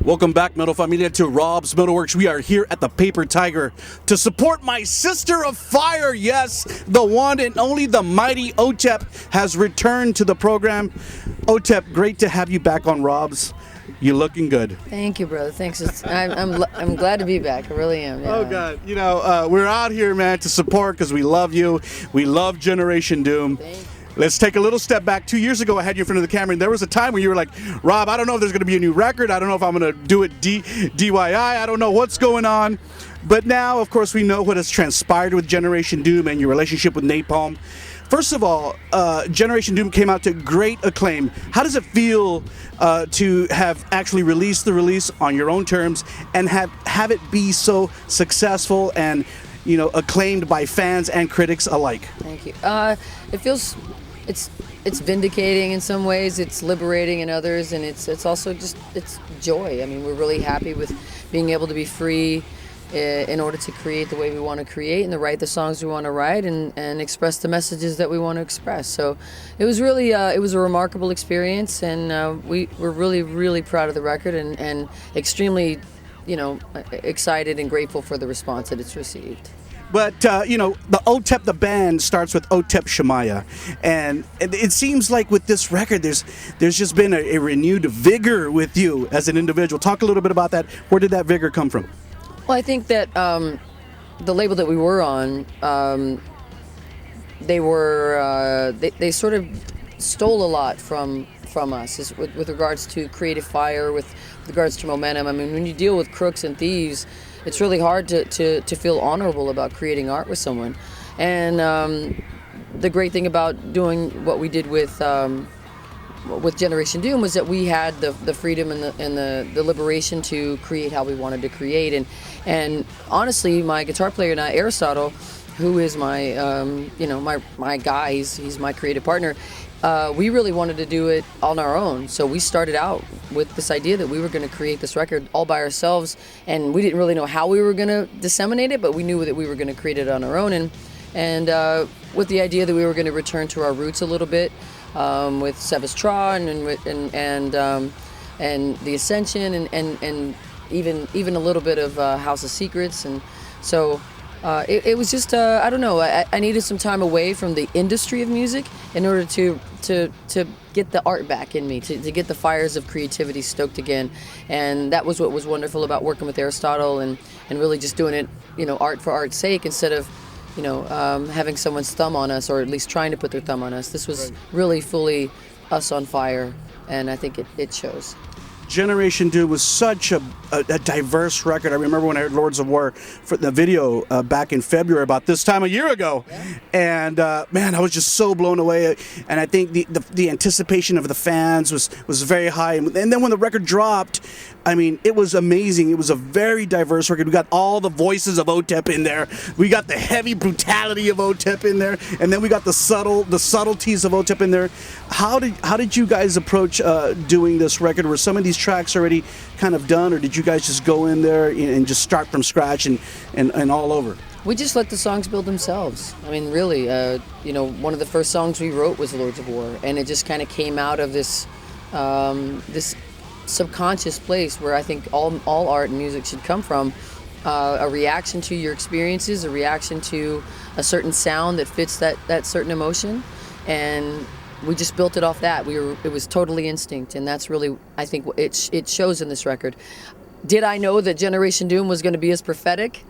Welcome back, Metal Familia, to Rob's MetalWorks. We are here at the Paper Tiger to support my sister of fire. Yes, the one and only, the mighty OTEP has returned to the program. OTEP, great to have you back on Rob's. You're looking good. Thank you, brother. Thanks. I'm glad to be back. I really am. Yeah. Oh, God. You know, we're out here, man, to support because we love you. We love Generation Doom. Thank you. Let's take a little step back. 2 years ago, I had you in front of the camera, and there was a time when you were like, Rob, I don't know if there's going to be a new record. I don't know if I'm going to do it DIY. I don't know what's going on. But now, of course, we know what has transpired with Generation Doom and your relationship with Napalm. First of all, Generation Doom came out to great acclaim. How does it feel to have actually released the release on your own terms and have it be so successful and, you know, acclaimed by fans and critics alike? Thank you. It feels it's vindicating in some ways. It's liberating in others, and it's also just it's joy. I mean, we're really happy with being able to be free in order to create the way we want to create and to write the songs we want to write and express the messages that we want to express. So it was really it was a remarkable experience, and we're really proud of the record and extremely, you know, excited and grateful for the response that it's received. But, you know, the OTEP, the band, starts with OTEP Shemaya. And it seems like with this record, there's just been a renewed vigor with you as an individual. Talk a little bit about that. Where did that vigor come from? Well, I think that the label that we were on, they sort of stole a lot from us with regards to creative fire, with regards to momentum. I mean, when you deal with crooks and thieves, it's really hard to feel honorable about creating art with someone. And the great thing about doing what we did with Generation Doom was that we had the freedom and the liberation to create how we wanted to create. And honestly, my guitar player now, Aristotle, who is my my guy, he's my creative partner. We really wanted to do it on our own, so we started out with this idea that we were going to create this record all by ourselves, and we didn't really know how we were going to disseminate it, but we knew that we were going to create it on our own, and with the idea that we were going to return to our roots a little bit with Sevis Tra and the Ascension and even a little bit of House of Secrets, and so. It was just I don't know. I needed some time away from the industry of music in order to get the art back in me, to get the fires of creativity stoked again, and that was what was wonderful about working with Aristotle and really just doing it, you know, art for art's sake instead of, you know, having someone's thumb on us or at least trying to put their thumb on us. This was really fully us on fire, and I think it shows. Generation Doom was such a diverse record. I remember when I heard Lords of War for the video back in February about this time a year ago, and man, I was just so blown away. And I think the anticipation of the fans was very high. And then when the record dropped, I mean, it was amazing. It was a very diverse record. We got all the voices of OTEP in there. We got the heavy brutality of OTEP in there, and then we got the subtleties of OTEP in there. How did you guys approach doing this record? Were some of these tracks already kind of done, or did you guys just go in there and just start from scratch and all over? We just let the songs build themselves. I mean, really, you know, one of the first songs we wrote was Lords of War, and it just kind of came out of this this subconscious place where I think all art and music should come from. A reaction to your experiences, a reaction to a certain sound that fits that certain emotion, and we just built it off that. It was totally instinct, and that's really, I think, it shows in this record. Did I know that Generation Doom was going to be as prophetic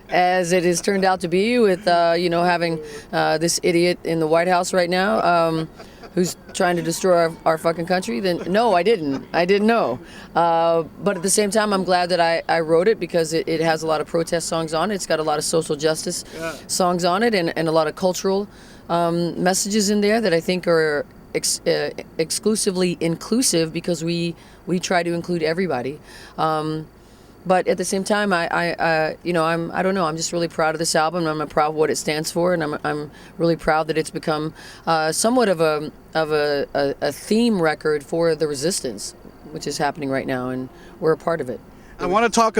as it has turned out to be with, you know, having this idiot in the White House right now who's trying to destroy our fucking country? Then no, I didn't. I didn't know. But at the same time, I'm glad that I wrote it because it has a lot of protest songs on it. It's got a lot of social justice songs on it and a lot of cultural messages in there that I think are exclusively inclusive because we try to include everybody. But at the same time, I don't know. I'm just really proud of this album. I'm proud of what it stands for, and I'm really proud that it's become somewhat of a theme record for the resistance, which is happening right now, and we're a part of it. I want to talk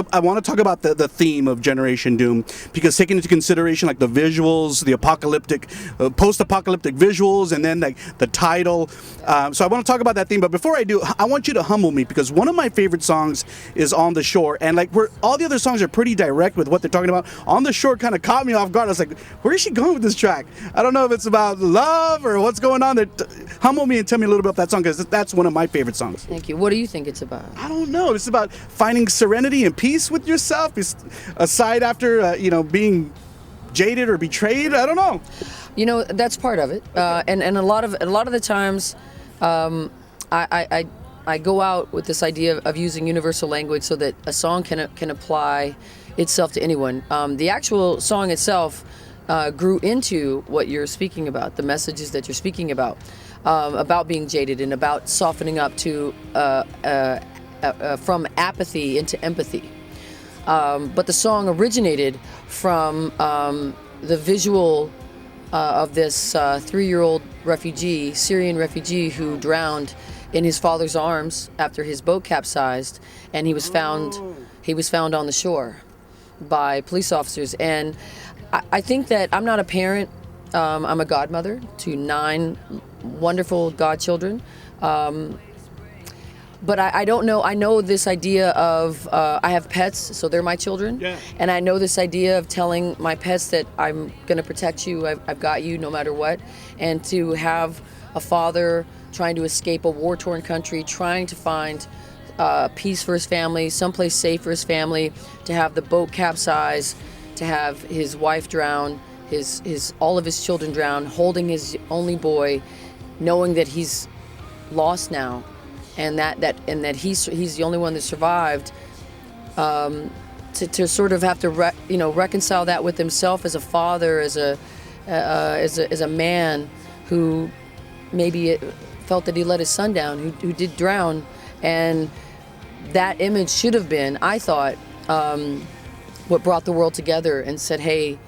about the theme of Generation Doom, because taking into consideration like the visuals, the apocalyptic, post-apocalyptic visuals, and then like the title. So I want to talk about that theme. But before I do, I want you to humble me, because one of my favorite songs is "On the Shore," and like all the other songs are pretty direct with what they're talking about. "On the Shore" kind of caught me off guard. I was like, where is she going with this track? I don't know if it's about love or what's going on there. Humble me and tell me a little bit about that song, because that's one of my favorite songs. Thank you. What do you think it's about? I don't know. It's about finding serenity and peace with yourself, aside after being jaded or betrayed. I don't know. You know, that's part of it, and a lot of the times, I go out with this idea of using universal language so that a song can apply itself to anyone. The actual song itself grew into what you're speaking about, the messages that you're speaking about being jaded and about softening up to from apathy into empathy. But the song originated from the visual of this 3-year-old refugee, Syrian refugee, who drowned in his father's arms after his boat capsized, and he was found on the shore by police officers. And I think that I'm not a parent. I'm a godmother to 9 wonderful godchildren. But I don't know. I know this idea of I have pets, so they're my children. Yeah. And I know this idea of telling my pets that I'm going to protect you. I've got you no matter what. And to have a father trying to escape a war-torn country, trying to find peace for his family, someplace safe for his family, to have the boat capsize, to have his wife drown, all of his children drown, holding his only boy, knowing that he's lost now, and that he's the only one that survived. To sort of have to reconcile that with himself as a father, as a man who maybe felt that he let his son down, who did drown, and that image should have been, I thought, what brought the world together and said, hey,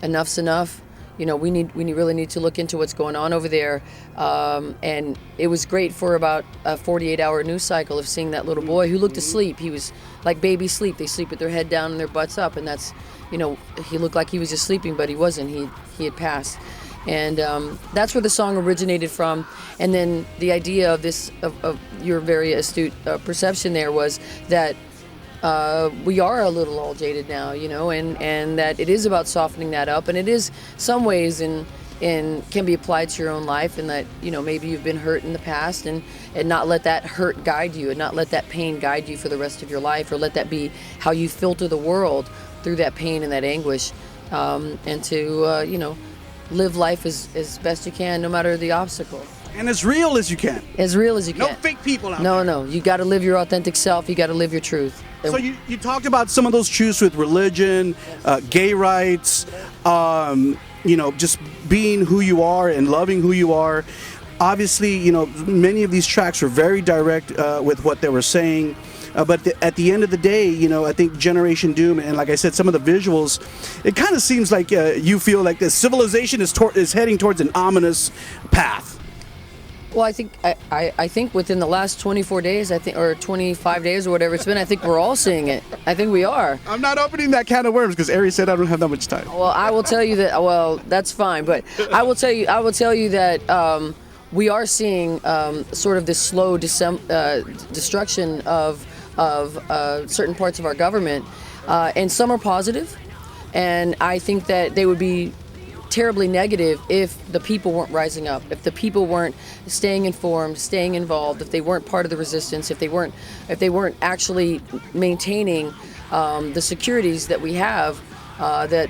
enough's enough. We really need to look into what's going on over there. And it was great for about a 48-hour news cycle of seeing that little boy who looked asleep. He was like baby sleep. They sleep with their head down and their butts up, and that's, he looked like he was just sleeping, but he wasn't. He had passed. And that's where the song originated from. And then the idea of this, of your very astute perception there, was that we are a little all jaded now, and that it is about softening that up, and it is some ways and can be applied to your own life, and that maybe you've been hurt in the past, and not let that hurt guide you, and not let that pain guide you for the rest of your life, or let that be how you filter the world through that pain and that anguish, and to live life as best you can, no matter the obstacle. And as real as you can. As real as you can. No fake people out there. No. You got to live your authentic self. You got to live your truth. So you talked about some of those truths with religion, gay rights, just being who you are and loving who you are. Obviously, many of these tracks were very direct with what they were saying. But at the end of the day, I think Generation Doom, and like I said, some of the visuals, it kind of seems like you feel like the civilization is heading towards an ominous path. Well, I think within the last 24 days, or 25 days or whatever it's been, I think we're all seeing it. I think we are. I'm not opening that can of worms because Ari said I don't have that much time. Well, I will tell you that. Well, that's fine, but I will tell you that we are seeing sort of this slow destruction of certain parts of our government, and some are positive, and I think that they would be terribly negative if the people weren't rising up, if the people weren't staying informed, staying involved, if they weren't part of the resistance, if they weren't actually maintaining the securities that we have, that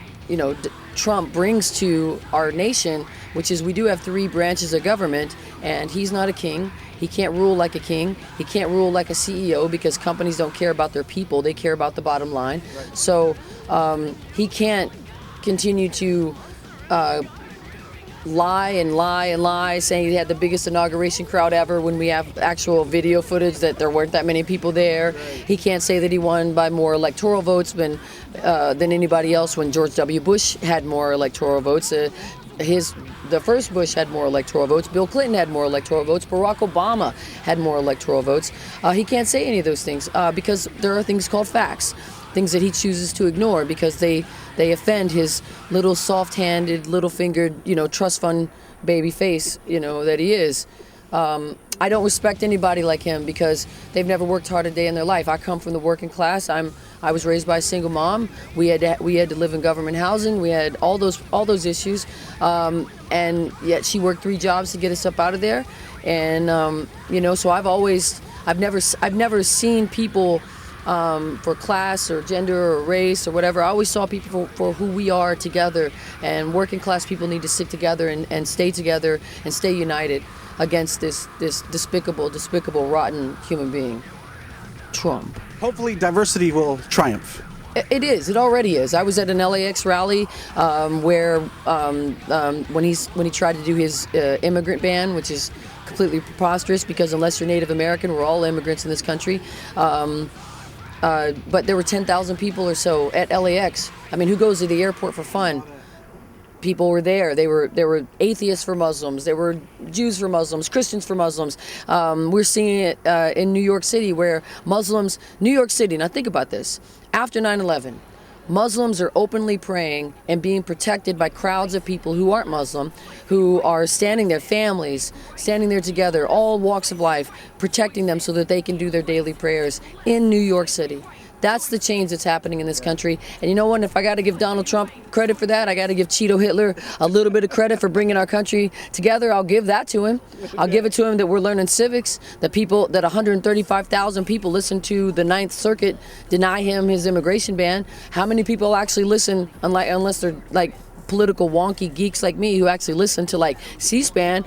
Trump brings to our nation, which is we do have 3 branches of government, and he's not a king. He can't rule like a king. He can't rule like a CEO, because companies don't care about their people. They care about the bottom line. Right. So he can't continue to lie, saying he had the biggest inauguration crowd ever when we have actual video footage that there weren't that many people there. Right. He can't say that he won by more electoral votes than anybody else when George W. Bush had more electoral votes. the first Bush had more electoral votes. Bill Clinton had more electoral votes. Barack Obama had more electoral votes. He can't say any of those things because there are things called facts, things that he chooses to ignore because they offend his little soft-handed, little-fingered, trust fund baby face, that he is. I don't respect anybody like him because they've never worked hard a day in their life. I come from the working class. I was raised by a single mom. We had to live in government housing. We had all those issues, and yet she worked 3 jobs to get us up out of there. And so I've never seen people for class or gender or race or whatever. I always saw people for who we are together. And working class people need to stick together and stay together and stay united against this despicable, rotten human being, Trump. Hopefully diversity will triumph. It is. It already is. I was at an LAX rally where when he tried to do his immigrant ban, which is completely preposterous because unless you're Native American, we're all immigrants in this country. But there were 10,000 people or so at LAX. I mean, who goes to the airport for fun? People were there. There were atheists for Muslims. There were Jews for Muslims, Christians for Muslims. We're seeing it in New York City where Muslims, New York City, now think about this. After 9/11, Muslims are openly praying and being protected by crowds of people who aren't Muslim, who are standing there, families, standing there together, all walks of life, protecting them so that they can do their daily prayers in New York City. That's the change that's happening in this country. And you know what? If I got to give Donald Trump credit for that, I got to give Cheeto Hitler a little bit of credit for bringing our country together. I'll give that to him. I'll give it to him that we're learning civics, that 135,000 people listen to the Ninth Circuit deny him his immigration ban. How many people actually listen, unless they're like political wonky geeks like me who actually listen to like C-SPAN?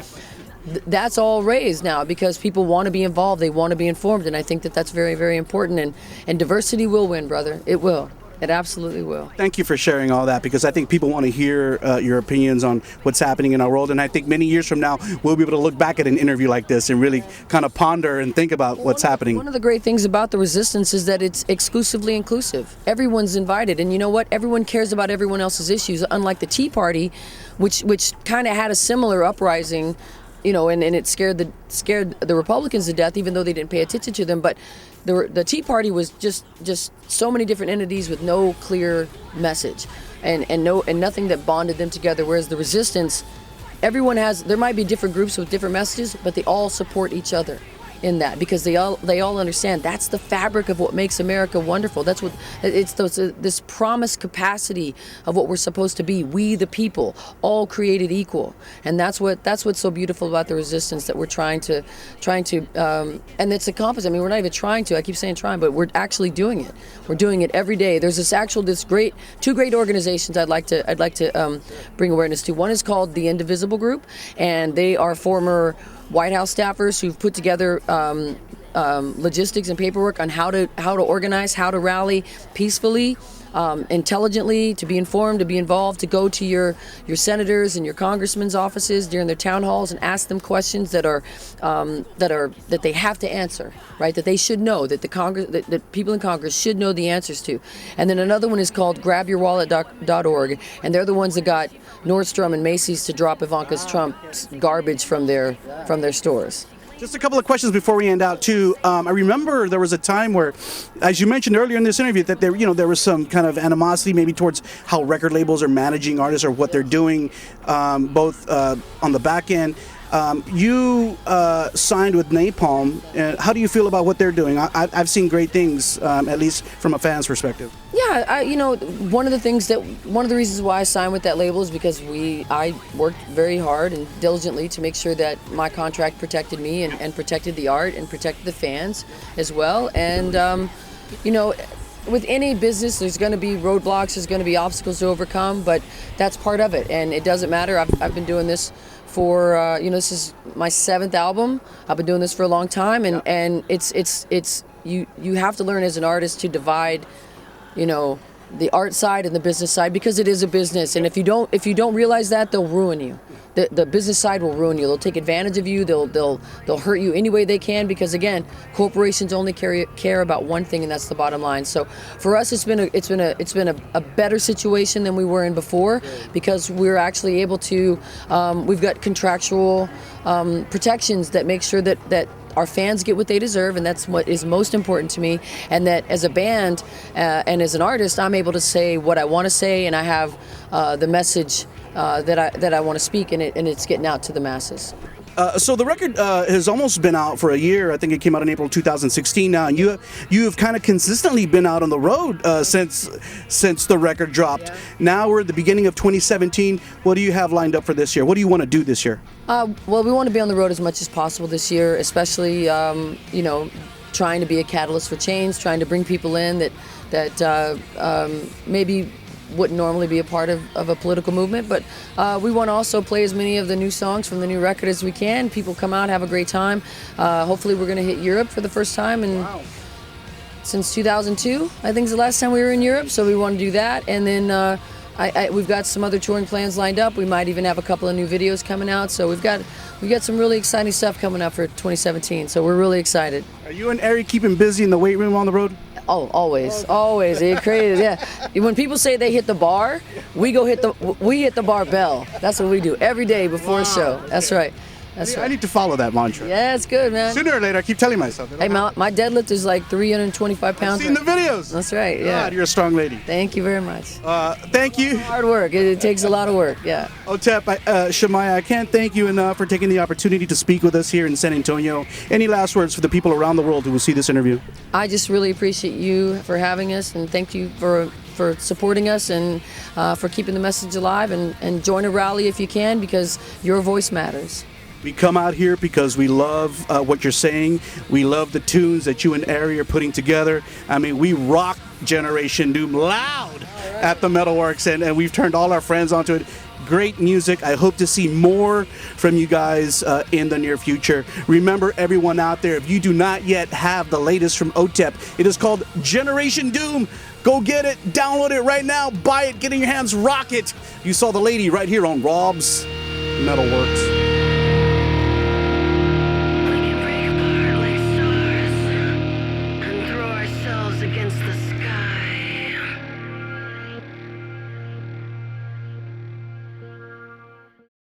That's all raised now because people want to be involved. They want to be informed. And I think that that's very, very important. And diversity will win, brother. It will. It absolutely will. Thank you for sharing all that because I think people want to hear your opinions on what's happening in our world. And I think many years from now, we'll be able to look back at an interview like this and really kind of ponder and think about what's happening. One of the great things about the resistance is that it's exclusively inclusive. Everyone's invited. And you know what? Everyone cares about everyone else's issues, unlike the Tea Party, which kind of had a similar uprising, and it scared the Republicans to death, even though they didn't pay attention to them. But the Tea Party was just so many different entities with no clear message, and nothing that bonded them together. Whereas the resistance, there might be different groups with different messages, but they all support each other in that because they all understand that's the fabric of what makes America wonderful. That's what it's this promised capacity of what we're supposed to be. We the people, all created equal, and that's what's so beautiful about the resistance that we're trying to, and it's accomplished. I mean, we're not even trying to. I keep saying trying, but we're actually doing it. We're doing it every day. There's two great organizations I'd like to bring awareness to. One is called the Indivisible Group, and they are former White House staffers who've put together logistics and paperwork on how to organize, how to rally peacefully, intelligently, to be informed, to be involved, to go to your senators and your congressmen's offices during their town halls and ask them questions that they have to answer, right? That they should know, that that people in Congress should know the answers to. And then another one is called grabyourwallet.org, and they're the ones that got Nordstrom and Macy's to drop Ivanka Trump's garbage from their stores. Just a couple of questions before we end out too. I remember there was a time where, as you mentioned earlier in this interview, that there was some kind of animosity maybe towards how record labels are managing artists or what they're doing, both on the back end. You signed with Napalm. How do you feel about what they're doing? I've seen great things, at least from a fan's perspective. Yeah, one of the reasons why I signed with that label is because I worked very hard and diligently to make sure that my contract protected me and protected the art and protected the fans as well. And, with any business, there's going to be roadblocks, there's going to be obstacles to overcome, but that's part of it. And it doesn't matter. I've been doing this for, this is my 7th album. I've been doing this for a long time, and it's you have to learn as an artist to divide, the art side and the business side, because it is a business. And if you don't realize that, they'll ruin you. the business side will ruin you. They'll take advantage of you. They'll hurt you any way they can, because again, corporations only care about one thing, and that's the bottom line. So for us, it's been a better situation than we were in before, because we're actually able to we've got contractual protections that make sure that our fans get what they deserve, and that's what is most important to me. And that as a band and as an artist, I'm able to say what I want to say, and I have the message that I want to speak, and it's getting out to the masses. So the record has almost been out for a year. I think it came out in April 2016 now, and you have kind of consistently been out on the road since the record dropped. Yeah. Now we're at the beginning of 2017. What do you have lined up for this year? What do you want to do this year? Well, we want to be on the road as much as possible this year, especially trying to be a catalyst for change, trying to bring people in that maybe wouldn't normally be a part of a political movement, but we want to also play as many of the new songs from the new record as we can. People come out, have a great time. Hopefully we're going to hit Europe for the first time since 2002, I think is the last time we were in Europe, so we want to do that. And then we've got some other touring plans lined up. We might even have a couple of new videos coming out, so we've got some really exciting stuff coming up for 2017, so we're really excited. Are you and Ari keeping busy in the weight room on the road? Oh, always. You're crazy, yeah. When people say they hit the bar, we hit the bar bell. That's what we do every day before a show. That's right. I need to follow that mantra. Yeah, it's good, man. Sooner or later, I keep telling myself. Hey, my deadlift is like 325 pounds. I've seen the videos. That's right, yeah. God, you're a strong lady. Thank you very much. Thank you. Hard work. It takes a lot of work, yeah. OTEP, Shamaya, I can't thank you enough for taking the opportunity to speak with us here in San Antonio. Any last words for the people around the world who will see this interview? I just really appreciate you for having us, and thank you for supporting us, and for keeping the message alive, and join a rally if you can, because your voice matters. We come out here because we love what you're saying. We love the tunes that you and Ari are putting together. I mean, we rock Generation Doom loud at the MetalWorks, and we've turned all our friends onto it. Great music. I hope to see more from you guys in the near future. Remember, everyone out there, if you do not yet have the latest from OTEP, it is called Generation Doom. Go get it, download it right now, buy it, get in your hands, rock it. You saw the lady right here on Rob's MetalWorks.